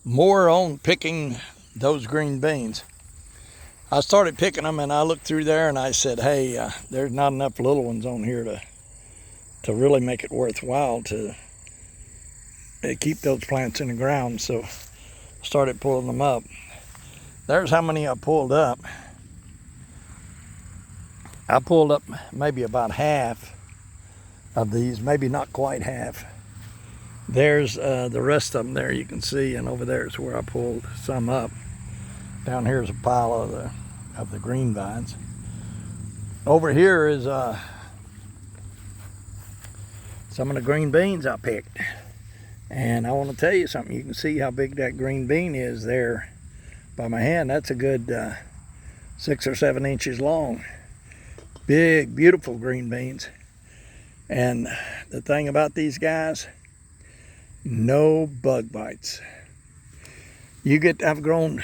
more on picking those green beans. I started picking them and I looked through there and I said, hey, there's not enough little ones on here to really make it worthwhile to keep those plants in the ground. So I started pulling them up. There's how many I pulled up. I pulled up maybe about half of these, maybe not quite half. There's the rest of them there you can see, and over there is where I pulled some up. Down here is a pile of the green vines. Over here is some of the green beans I picked. And I want to tell you something. You can see how big that green bean is there by my hand. That's a good 6 or 7 inches long. Big, beautiful green beans. And the thing about these guys, no bug bites. I've grown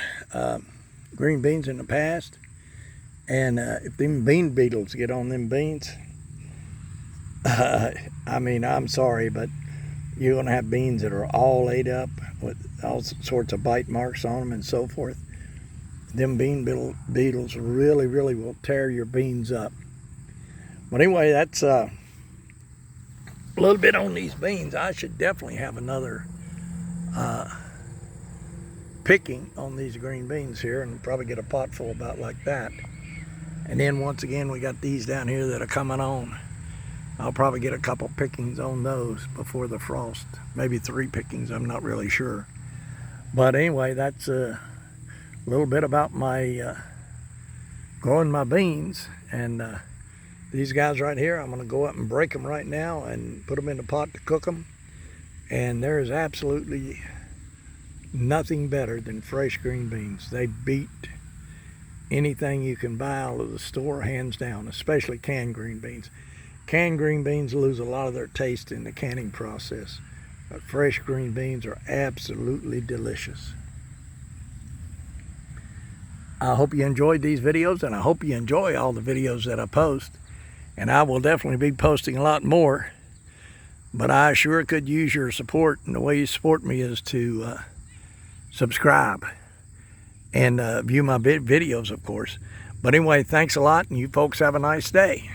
green beans in the past, and if them bean beetles get on them beans, I mean, I'm sorry, but you're going to have beans that are all ate up with all sorts of bite marks on them and so forth. Them bean beetles really, really will tear your beans up. But anyway, that's a little bit on these beans. I should definitely have another picking on these green beans here and probably get a pot full about like that. And then once again, we got these down here that are coming on. I'll probably get a couple pickings on those before the frost. Maybe 3 pickings, I'm not really sure. But anyway, that's a little bit about my growing my beans. And these guys right here, I'm going to go up and break them right now and put them in the pot to cook them. And there is absolutely nothing better than fresh green beans. They beat anything you can buy out of the store, hands down, especially canned green beans. Canned green beans lose a lot of their taste in the canning process, but fresh green beans are absolutely delicious. I hope you enjoyed these videos, and I hope you enjoy all the videos that I post. And I will definitely be posting a lot more, but I sure could use your support. And the way you support me is to subscribe and view my videos, of course. But anyway, thanks a lot, and you folks have a nice day.